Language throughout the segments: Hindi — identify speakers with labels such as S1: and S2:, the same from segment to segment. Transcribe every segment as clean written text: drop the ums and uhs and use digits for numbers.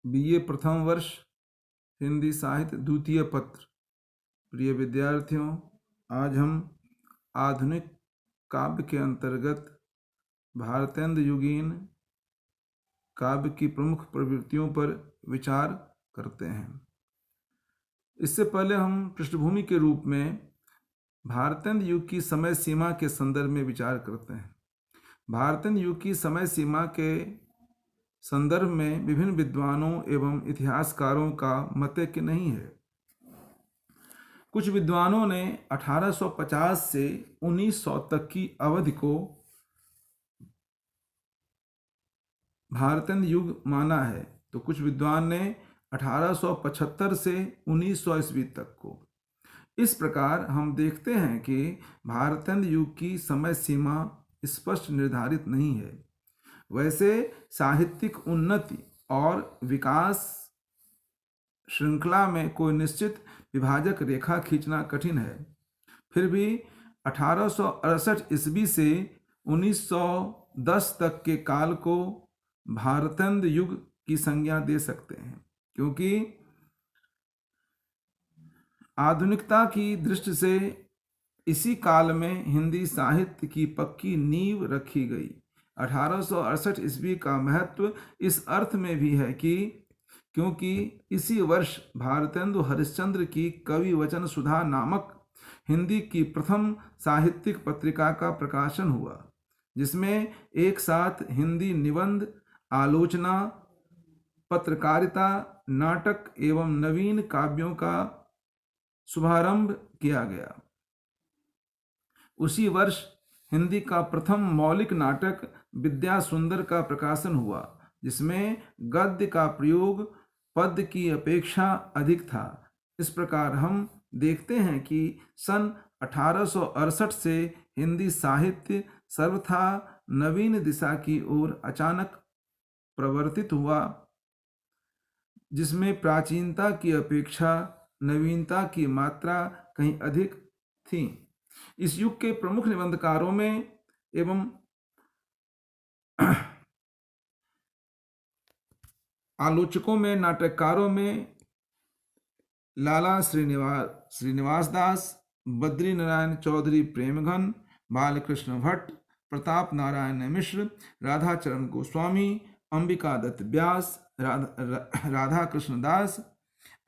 S1: बीए प्रथम वर्ष, हिंदी साहित्य द्वितीय पत्र। प्रिय विद्यार्थियों, आज हम आधुनिक काव्य के अंतर्गत भारतेंदु युगीन काव्य की प्रमुख प्रवृत्तियों पर विचार करते हैं। इससे पहले हम पृष्ठभूमि के रूप में भारतेंदु युग की समय सीमा के संदर्भ में विचार करते हैं। भारतेंदु युग की समय सीमा के संदर्भ में विभिन्न विद्वानों एवं इतिहासकारों का मत कि नहीं है। कुछ विद्वानों ने 1850 से 1900 तक की अवधि को भारतेंदु युग माना है, तो कुछ विद्वान ने 1875 से 1900 ईस्वी तक को। इस प्रकार हम देखते हैं कि भारतेंदु युग की समय सीमा स्पष्ट निर्धारित नहीं है। वैसे साहित्यिक उन्नति और विकास श्रृंखला में कोई निश्चित विभाजक रेखा खींचना कठिन है। फिर भी 1868 ईस्वी से 1910 तक के काल को भारतेंदु युग की संज्ञा दे सकते हैं, क्योंकि आधुनिकता की दृष्टि से इसी काल में हिंदी साहित्य की पक्की नींव रखी गई। 1868 ईस्वी का महत्व इस अर्थ में भी है कि क्योंकि इसी वर्ष भारतेंदु हरिश्चंद्र की कवि वचन सुधा नामक हिंदी की प्रथम साहित्यिक पत्रिका का प्रकाशन हुआ, जिसमें एक साथ हिंदी निबंध, आलोचना, पत्रकारिता, नाटक एवं नवीन काव्यों का शुभारंभ किया गया। उसी वर्ष हिंदी का प्रथम मौलिक नाटक विद्या सुंदर का प्रकाशन हुआ, जिसमें गद्य का प्रयोग पद्य की अपेक्षा अधिक था। इस प्रकार हम देखते हैं कि सन 1868 से हिंदी साहित्य सर्वथा नवीन दिशा की ओर अचानक प्रवर्तित हुआ, जिसमें प्राचीनता की अपेक्षा नवीनता की मात्रा कहीं अधिक थी। इस युग के प्रमुख निबंधकारों में एवं आलोचकों में, नाटककारों में लाला श्रीनिवास दास, बद्री नारायण चौधरी प्रेमघन, बालकृष्ण भट्ट, प्रताप नारायण मिश्र, राधाचरण गोस्वामी, अंबिका दत्त व्यास, राधा कृष्ण दास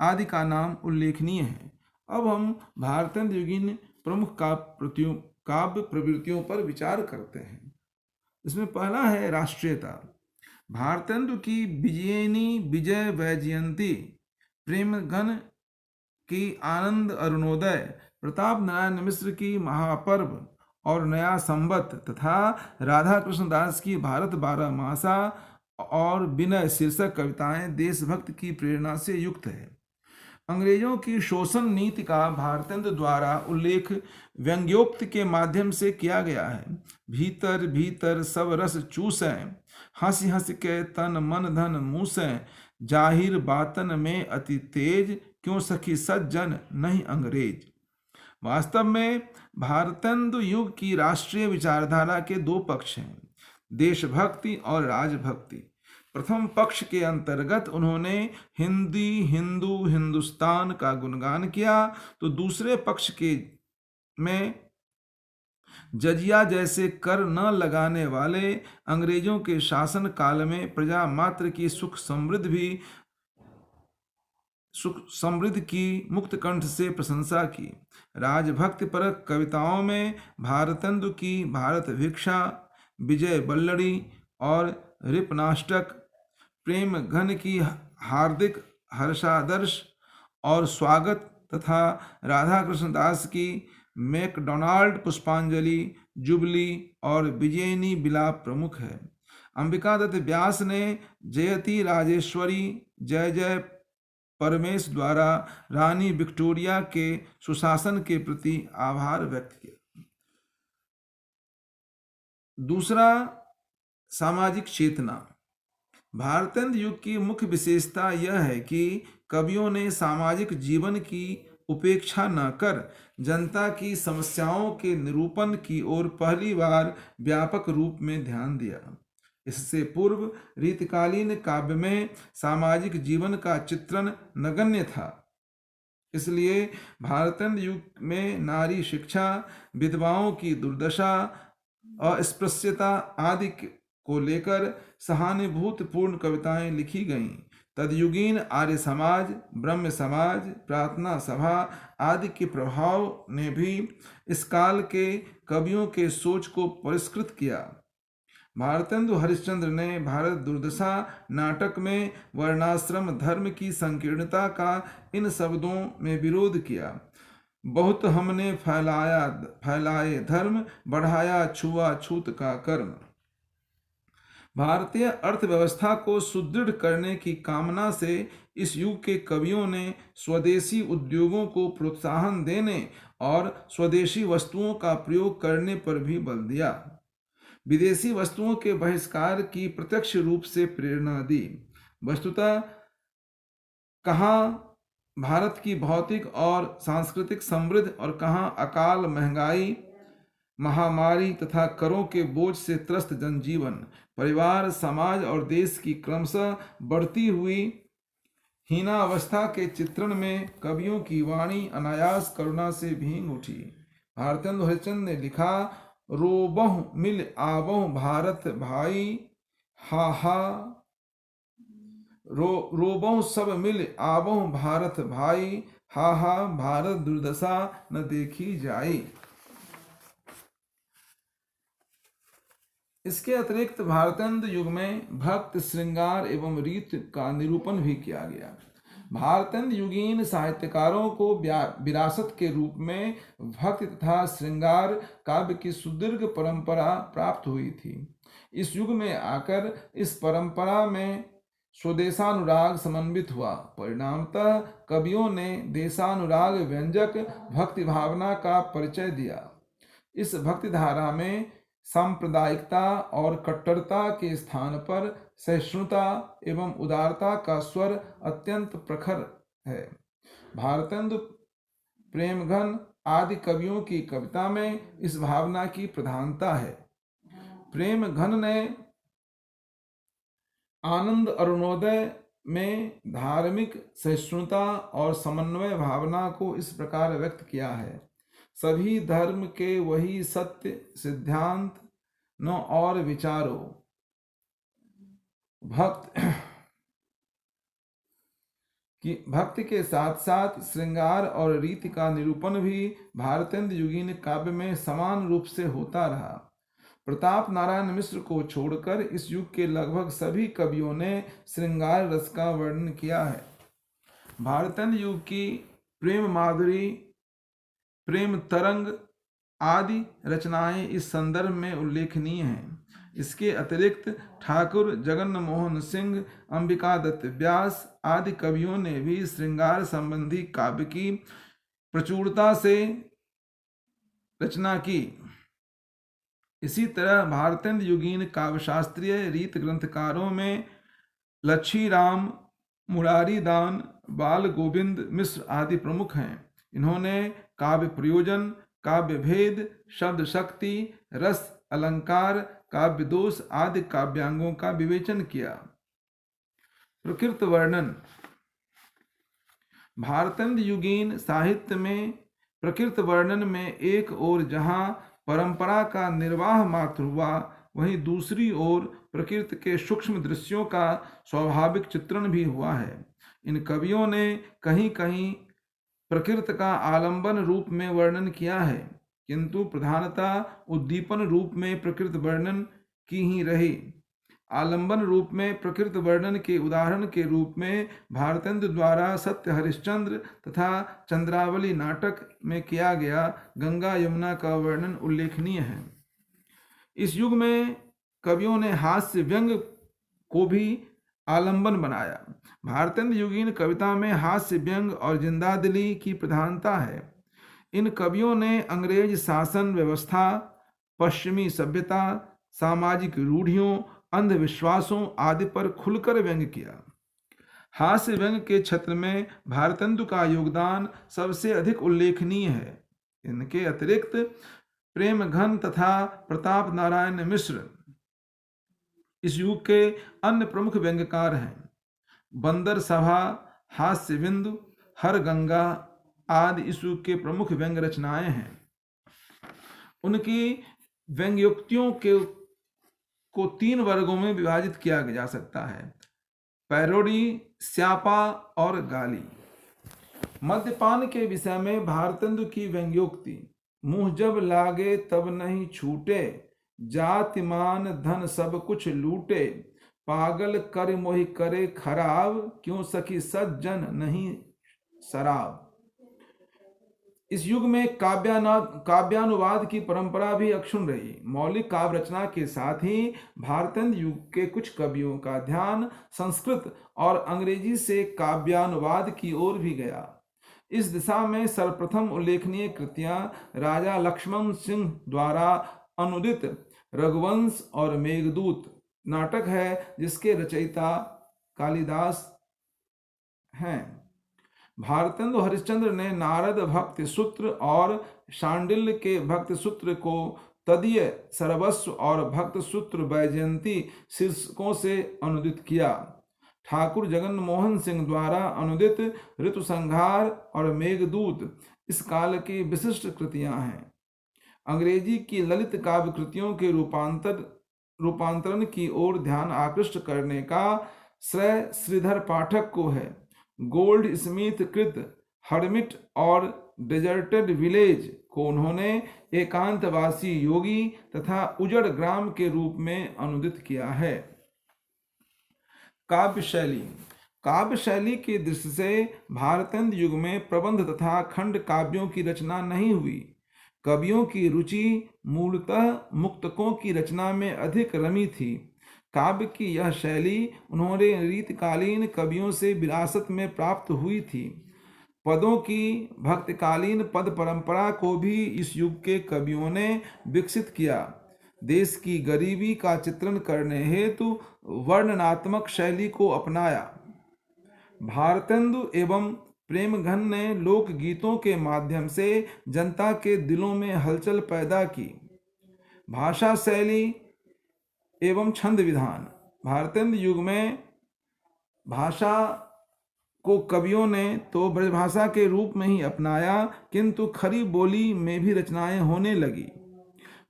S1: आदि का नाम उल्लेखनीय है। अब हम भारतेंदु युगीन प्रमुख काव्य प्रवृत्तियों पर विचार करते हैं। इसमें पहला है राष्ट्रीयता। भारतेंदु की विजयिनी विजय वैजयंती, प्रेमघन की आनंद अरुणोदय, प्रताप नारायण मिश्र की महापर्व और नया संवत तथा राधा कृष्ण दास की भारत 12 मासा और विनय शीर्षक कविताएं देशभक्त की प्रेरणा से युक्त है। अंग्रेजों की शोषण नीति का भारतेंदु द्वारा उल्लेख व्यंग्योक्त के माध्यम से किया गया है। भीतर भीतर सब रस चूसें, हंस हंस के तन मन धन मूसें, जाहिर बातन में अति तेज, क्यों सखी सज्जन नहीं अंग्रेज। वास्तव में भारतेंदु युग की राष्ट्रीय विचारधारा के दो पक्ष हैं, देशभक्ति और राजभक्ति। प्रथम पक्ष के अंतर्गत उन्होंने हिंदी, हिंदू, हिंदुस्तान का गुणगान किया, तो दूसरे पक्ष के में जजिया जैसे कर न लगाने वाले अंग्रेजों के शासन काल में प्रजा मात्र की सुख समृद्धि की मुक्त कंठ से प्रशंसा की। राजभक्ति परक कविताओं में भारतेंदु की भारत भिक्षा, विजय बल्लड़ी और रिपनाष्टक, प्रेमघन की हार्दिक हर्षादर्श और स्वागत तथा राधा कृष्ण दास की मैकडोनाल्ड पुष्पांजलि, जुबली और विजयिनी विलाप प्रमुख है। अंबिका दत्त व्यास ने जयति राजेश्वरी जय जय परमेश द्वारा रानी विक्टोरिया के सुशासन के प्रति आभार व्यक्त किया। दूसरा, सामाजिक चेतना। भारतेंदु युग की मुख्य विशेषता यह है कि कवियों ने सामाजिक जीवन की उपेक्षा न कर जनता की समस्याओं के निरूपण की ओर पहली बार व्यापक रूप में ध्यान दिया। इससे पूर्व रीतिकालीन काव्य में सामाजिक जीवन का चित्रण नगण्य था। इसलिए भारतेंद्र युग में नारी शिक्षा, विधवाओं की दुर्दशा, अस्पृश्यता आदि को लेकर सहानुभूतिपूर्ण कविताएं लिखी गईं। तदयुगीन आर्य समाज, ब्रह्म समाज, प्रार्थना सभा आदि के प्रभाव ने भी इस काल के कवियों के सोच को परिष्कृत किया। भारतेंदु हरिश्चंद्र ने भारत दुर्दशा नाटक में वर्णाश्रम धर्म की संकीर्णता का इन शब्दों में विरोध किया। बहुत हमने फैलाए धर्म, बढ़ाया छुआछूत का कर्म। भारतीय अर्थव्यवस्था को सुदृढ़ करने की कामना से इस युग के कवियों ने स्वदेशी उद्योगों को प्रोत्साहन देने और स्वदेशी वस्तुओं का प्रयोग करने पर भी बल दिया। विदेशी वस्तुओं के बहिष्कार की प्रत्यक्ष रूप से प्रेरणा दी। वस्तुतः कहाँ भारत की भौतिक और सांस्कृतिक समृद्धि और कहाँ अकाल, महंगाई, महामारी तथा करों के बोझ से त्रस्त जनजीवन, परिवार, समाज और देश की क्रमशः बढ़ती हुई हीनावस्था के चित्रण में कवियों की वाणी अनायास करुणा से भींग उठी। भारतेंदु हरिश्चंद्र ने लिखा, रोबहु मिल आवहु भारत भाई, हा हा रोबहु सब मिल आवहु भारत भाई, हा हा भारत दुर्दशा न देखी जाई। इसके अतिरिक्त भारतेंद्र युग में भक्त, श्रृंगार एवं रीत का निरूपण भी किया गया। भारतेंद्र युगीन साहित्यकारों को विरासत के रूप में भक्ति तथा श्रृंगार काव्य की सुदीर्घ परंपरा प्राप्त हुई थी। इस युग में आकर इस परंपरा में स्वदेशानुराग समन्वित हुआ। परिणामतः कवियों ने देशानुराग व्यंजक भक्ति भावना का परिचय दिया। इस भक्ति धारा में सांप्रदायिकता और कट्टरता के स्थान पर सहिष्णुता एवं उदारता का स्वर अत्यंत प्रखर है। भारतेंदु, प्रेमघन आदि कवियों की कविता में इस भावना की प्रधानता है। प्रेमघन ने आनंद अरुणोदय में धार्मिक सहिष्णुता और समन्वय भावना को इस प्रकार व्यक्त किया है, सभी धर्म के वही सत्य सिद्धांत न और विचारो। भक्ति के साथ साथ श्रृंगार और रीति का निरूपण भी भारतेंद्र युगीन काव्य में समान रूप से होता रहा। प्रताप नारायण मिश्र को छोड़कर इस युग के लगभग सभी कवियों ने श्रृंगार रस का वर्णन किया है। भारतेंद्र युग की प्रेम माधुरी, प्रेम तरंग आदि रचनाएं इस संदर्भ में उल्लेखनीय हैं। इसके अतिरिक्त ठाकुर जगन मोहन सिंह, अंबिका दत्त व्यास आदि कवियों ने भी श्रृंगार संबंधी काव्य की प्रचुरता से रचना की। इसी तरह भारतेंद्र युगीन काव्यशास्त्रीय रीत ग्रंथकारों में लच्छी राम, मुरारी दान, बाल गोविंद मिश्र आदि प्रमुख हैं। इन्होंने काव्य प्रयोजन, काव्य भेद, शब्द शक्ति, रस, अलंकार, काव्य दोष आदि काव्यांगों का विवेचन किया। प्रकृत वर्णन। भारतेंद्र युगीन साहित्य में प्रकृत वर्णन में एक ओर जहाँ परंपरा का निर्वाह मात्र हुआ, वहीं दूसरी ओर प्रकृति के सूक्ष्म दृश्यों का स्वाभाविक चित्रण भी हुआ है। इन कवियों ने कहीं कहीं प्रकृति का आलंबन रूप में वर्णन किया है, किंतु प्रधानतः उद्दीपन रूप में प्रकृति वर्णन की ही रही। आलंबन रूप में प्रकृति वर्णन के उदाहरण के रूप में भारतेंद्र द्वारा सत्य हरिश्चंद्र तथा चंद्रावली नाटक में किया गया गंगा यमुना का वर्णन उल्लेखनीय है। इस युग में कवियों ने हास्य व्यंग को भी आलंबन बनाया। भारतेंद्र युगीन कविता में हास्य व्यंग और जिंदादिली की प्रधानता है। इन कवियों ने अंग्रेज शासन व्यवस्था, पश्चिमी सभ्यता, सामाजिक रूढ़ियों, अंधविश्वासों आदि पर खुलकर व्यंग किया। हास्य व्यंग के क्षेत्र में भारतेंदु का योगदान सबसे अधिक उल्लेखनीय है। इनके अतिरिक्त प्रेमघन तथा प्रताप नारायण मिश्र इस युग के अन्य प्रमुख व्यंग्यकार हैं बंदर सभा, हास्य बिंदु, हर गंगा आदि इस युग के प्रमुख व्यंग्य रचनाएं हैं। उनकी व्यंग्योक्तियों को 3 वर्गों में विभाजित किया जा सकता है, पैरोडी, स्यापा और गाली। मद्यपान के विषय में भारतेंदु की व्यंग्योक्ति, मुंह जब लागे तब नहीं छूटे, जाति मान धन सब कुछ लूटे, पागल कर मोहि करे खराब, क्यों सखी सज्जन नहीं शराब। इस युग में काव्यानुवाद की परंपरा भी अक्षुण्ण रही। मौलिक काव्य रचना के साथ ही भारतेंदु युग के कुछ कवियों का ध्यान संस्कृत और अंग्रेजी से काव्यानुवाद की ओर भी गया। इस दिशा में सर्वप्रथम उल्लेखनीय कृतियां राजा लक्ष्मण सिंह द्वारा अनुदित रघुवंश और मेघदूत नाटक है, जिसके रचयिता कालिदास हैं। भारतेंदु हरिश्चंद्र ने नारद भक्ति सूत्र और शांडिल्य के भक्ति सूत्र को तदीय सर्वस्व और भक्त सूत्र वैजयंती शीर्षकों से अनुदित किया। ठाकुर जगन मोहन सिंह द्वारा अनुदित ऋतु संहार और मेघदूत इस काल की विशिष्ट कृतियां हैं। अंग्रेजी की ललित काव्य कृतियों के रूपांतरण की ओर ध्यान आकृष्ट करने का श्रेय श्रीधर पाठक को है। गोल्ड स्मिथ कृत हर्मिट और डेजर्टेड विलेज को उन्होंने एकांतवासी योगी तथा उजड़ ग्राम के रूप में अनुदित किया है। काव्य शैली की दृष्टि से भारतेंदु युग में प्रबंध तथा खंड काव्यों की रचना नहीं हुई। कवियों की रुचि मूलतः मुक्तकों की रचना में अधिक रमी थी। काव्य की यह शैली उन्होंने रीतकालीन कवियों से विरासत में प्राप्त हुई थी। पदों की भक्तकालीन पद परंपरा को भी इस युग के कवियों ने विकसित किया। देश की गरीबी का चित्रण करने हेतु वर्णनात्मक शैली को अपनाया। भारतेंदु एवं प्रेमघन ने लोकगीतों के माध्यम से जनता के दिलों में हलचल पैदा की। भाषा शैली एवं छंद विधान, भारतेंदु युग में भाषा को कवियों ने तो ब्रजभाषा के रूप में ही अपनाया, किंतु खरी बोली में भी रचनाएं होने लगी।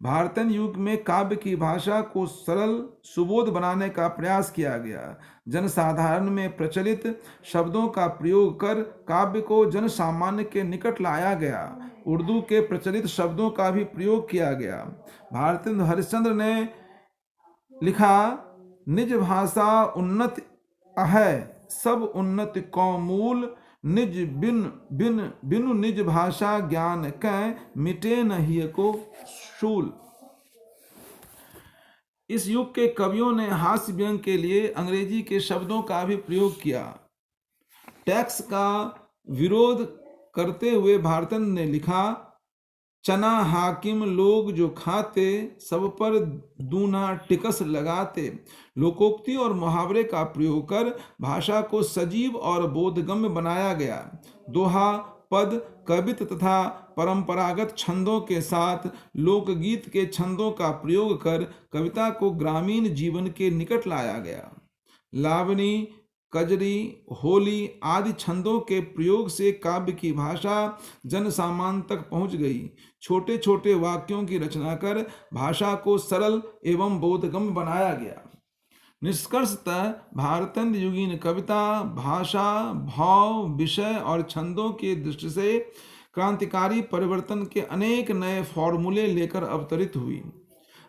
S1: भारतेंदु युग में काव्य की भाषा को सरल सुबोध बनाने का प्रयास किया गया। जनसाधारण में प्रचलित शब्दों का प्रयोग कर काव्य को जन सामान्य के निकट लाया गया। उर्दू के प्रचलित शब्दों का भी प्रयोग किया गया। भारतेंदु हरिश्चंद्र ने लिखा, निज भाषा उन्नत है सब उन्नत को मूल, निज बिनु निज भाषा ज्ञान कै, मिटे नहीं को शूल। इस युग के कवियों ने हास्य व्यंग के लिए अंग्रेजी के शब्दों का भी प्रयोग किया। टैक्स का विरोध करते हुए भारतेंदु ने लिखा, चना हाकिम लोग जो खाते, सब पर दूना टिकस लगाते। लोकोक्ति और मुहावरे का प्रयोग कर भाषा को सजीव और बोधगम्य बनाया गया। दोहा, पद, कवित तथा परंपरागत छंदों के साथ लोकगीत के छंदों का प्रयोग कर कविता को ग्रामीण जीवन के निकट लाया गया। लावनी, कजरी, होली आदि छंदों के प्रयोग से काव्य की भाषा जन सामान्य तक पहुंच गई। छोटे छोटे वाक्यों की रचना कर भाषा को सरल एवं बोधगम्य बनाया गया। निष्कर्षतः भारतेंदु युगीन कविता भाषा, भाव, विषय और छंदों की दृष्टि से क्रांतिकारी परिवर्तन के अनेक नए फॉर्मूले लेकर अवतरित हुई।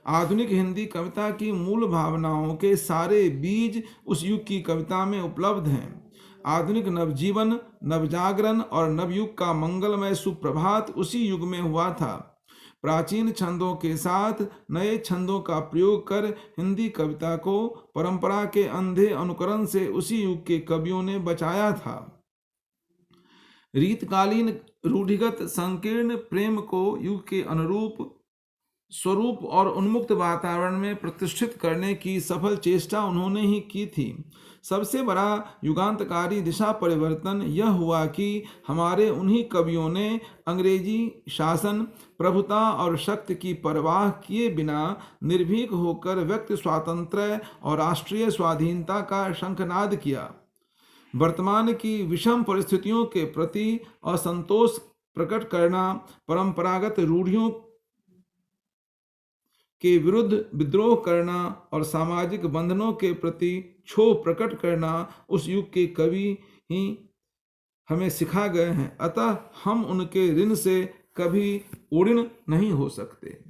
S1: आधुनिक हिंदी कविता की मूल भावनाओं के सारे बीज उस युग की कविता में उपलब्ध हैं। आधुनिक नवजीवन, नवजागरण और नवयुग का मंगलमय सुप्रभात उसी युग में हुआ था। प्राचीन छंदों के साथ नए छंदों का प्रयोग कर हिंदी कविता को परंपरा के अंधे अनुकरण से उसी युग के कवियों ने बचाया था। रीतकालीन रूढ़िगत संकीर्ण प्रेम को युग के अनुरूप स्वरूप और उन्मुक्त वातावरण में प्रतिष्ठित करने की सफल चेष्टा उन्होंने ही की थी। सबसे बड़ा युगांतकारी दिशा परिवर्तन यह हुआ कि हमारे उन्हीं कवियों ने अंग्रेजी शासन, प्रभुता और शक्ति की परवाह किए बिना निर्भीक होकर व्यक्ति स्वातंत्र्य और राष्ट्रीय स्वाधीनता का शंखनाद किया। वर्तमान की विषम परिस्थितियों के प्रति असंतोष प्रकट करना, परंपरागत रूढ़ियों के विरुद्ध विद्रोह करना और सामाजिक बंधनों के प्रति क्षोभ प्रकट करना उस युग के कवि ही हमें सिखा गए हैं। अतः हम उनके ऋण से कभी उऋण नहीं हो सकते।